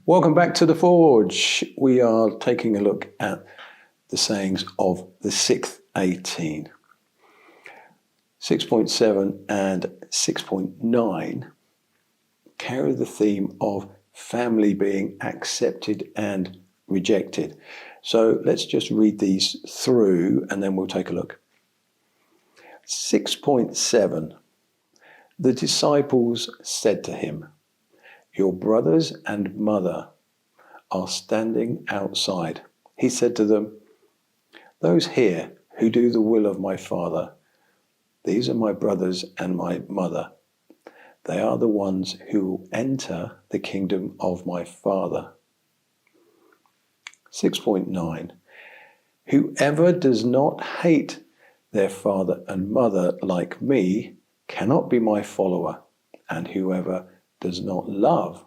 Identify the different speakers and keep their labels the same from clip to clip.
Speaker 1: Welcome back to The Forge. We are taking a look at the sayings of the 6th 18. 6.7 and 6.9 carry the theme of family being accepted and rejected. So let's just read these through and then we'll take a look. 6.7. The disciples said to him, "Your brothers and mother are standing outside." He said to them, "Those here who do the will of my Father, these are my brothers and my mother. They are the ones who will enter the kingdom of my Father." 6.9. Whoever does not hate their father and mother like me cannot be my follower, and whoever does not love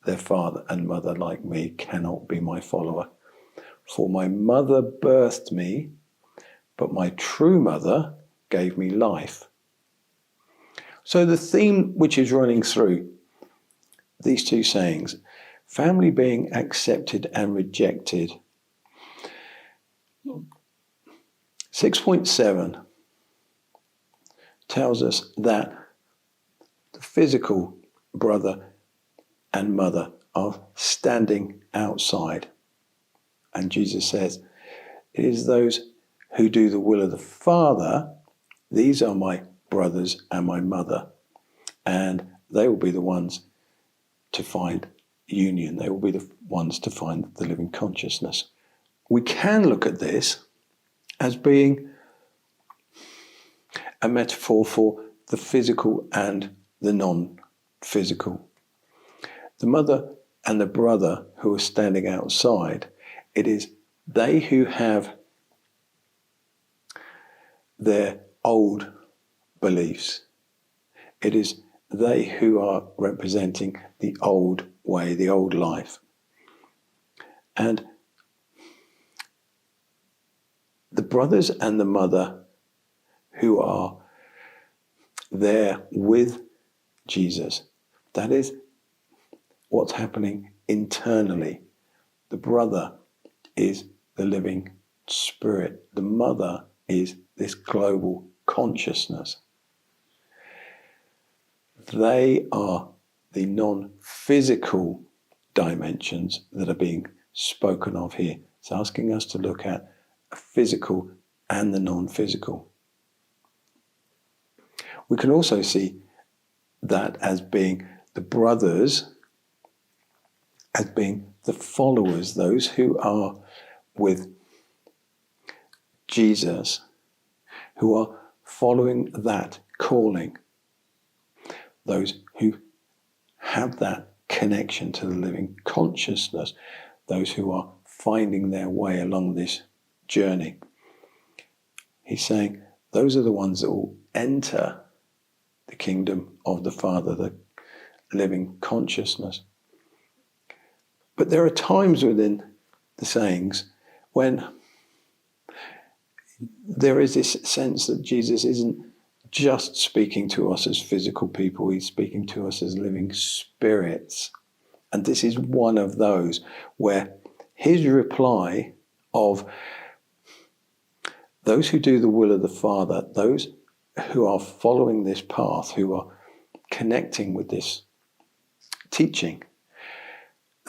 Speaker 1: their father and mother like me cannot be my follower. For my mother birthed me, but my true mother gave me life. So the theme which is running through these two sayings, family being accepted and rejected. 6.7 tells us that the physical brother and mother are standing outside. And Jesus says, it is those who do the will of the Father, these are my brothers and my mother. And they will be the ones to find union. They will be the ones to find the living consciousness. We can look at this as being a metaphor for the physical and the non-physical. The mother and the brother who are standing outside, it is they who have their old beliefs. It is they who are representing the old way, the old life. And the brothers and the mother who are there with Jesus, that is what's happening internally. The brother is the living spirit. The mother is this global consciousness. They are the non-physical dimensions that are being spoken of here. It's asking us to look at a physical and the non-physical. We can also see that as being the brothers, as being the followers, those who are with Jesus, who are following that calling, those who have that connection to the living consciousness, those who are finding their way along this journey. He's saying those are the ones that will enter the kingdom of the Father, the living consciousness. But there are times within the sayings when there is this sense that Jesus isn't just speaking to us as physical people, he's speaking to us as living spirits. And this is one of those where his reply of those who do the will of the Father, those who are following this path, who are connecting with this teaching,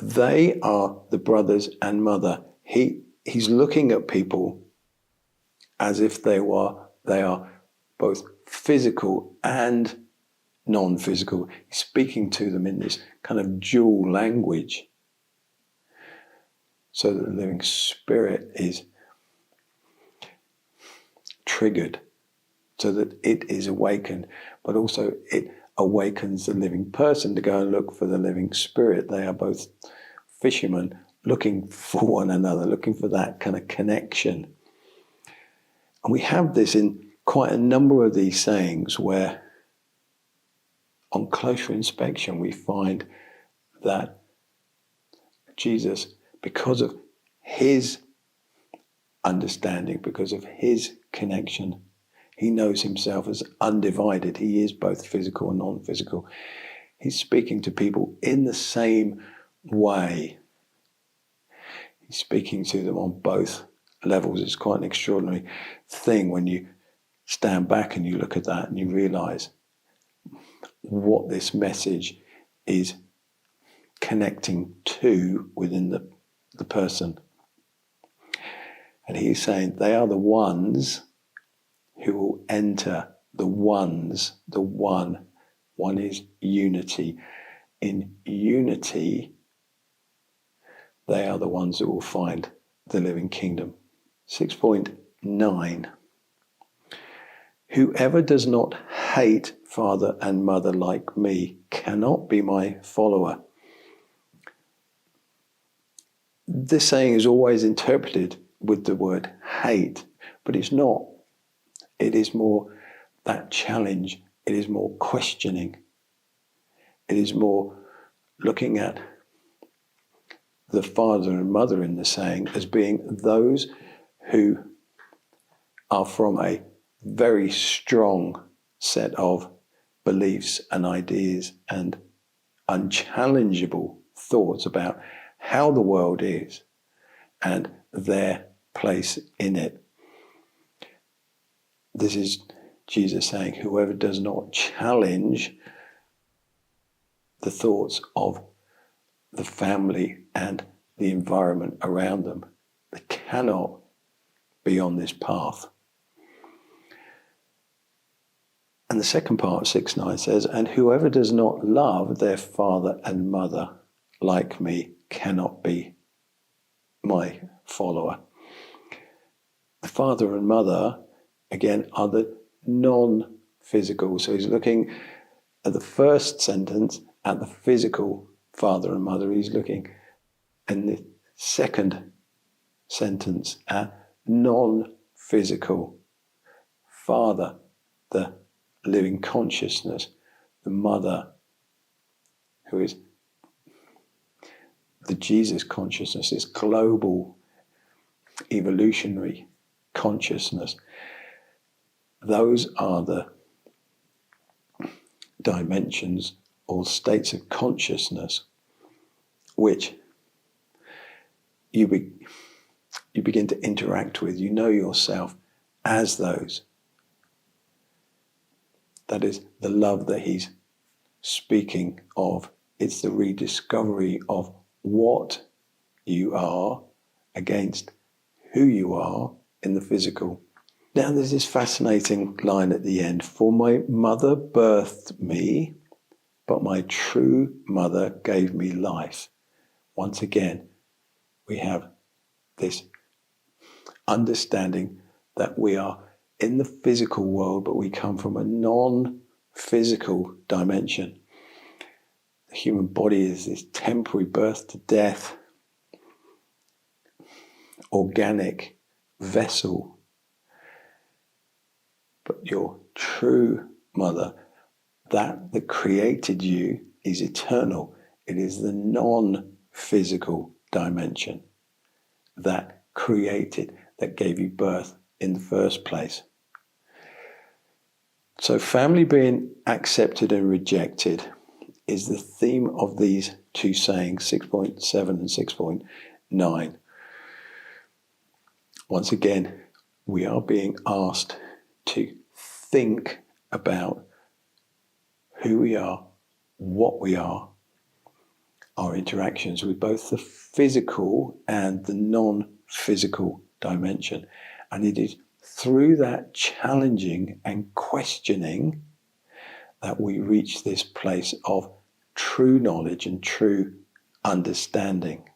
Speaker 1: they are the brothers and mother. He's looking at people as if they are both physical and non-physical. He's speaking to them in this kind of dual language, so that the living spirit is triggered, so that it is awakened, but also it awakens the living person to go and look for the living spirit. They are both fishermen looking for one another, looking for that kind of connection. And we have this in quite a number of these sayings where on closer inspection we find that Jesus, because of his understanding, because of his connection, he knows himself as undivided. He is both physical and non-physical. He's speaking to people in the same way. He's speaking to them on both levels. It's quite an extraordinary thing when you stand back and you look at that and you realize what this message is connecting to within the person. And he's saying they are the ones who will enter the ones, the one. One is unity. In unity, they are the ones who will find the living kingdom. 6.9. Whoever does not hate father and mother like me cannot be my follower. This saying is always interpreted with the word hate, but it's not. It is more that challenge. It is more questioning. It is more looking at the father and mother in the saying as being those who are from a very strong set of beliefs and ideas and unchallengeable thoughts about how the world is and their place in it. This is Jesus saying, whoever does not challenge the thoughts of the family and the environment around them, they cannot be on this path. And the second part of 6.9 says, and whoever does not love their father and mother like me cannot be my follower. The father and mother, again, are the non-physical. So he's looking at the first sentence at the physical father and mother. He's looking in the second sentence at non-physical father, the living consciousness, the mother, who is the Jesus consciousness, this global evolutionary consciousness. Those are the dimensions or states of consciousness which you begin to interact with. You know yourself as those. That is the love that he's speaking of. It's the rediscovery of what you are against who you are in the physical. Now there's this fascinating line at the end. For my mother birthed me, but my true mother gave me life. Once again, we have this understanding that we are in the physical world, but we come from a non-physical dimension. The human body is this temporary birth to death, organic vessel. But your true mother, that created you, is eternal. It is the non-physical dimension that created, that gave you birth in the first place. So family being accepted and rejected is the theme of these two sayings, 6.7 and 6.9. Once again, we are being asked to think about who we are, what we are, our interactions with both the physical and the non-physical dimension. And it is through that challenging and questioning that we reach this place of true knowledge and true understanding.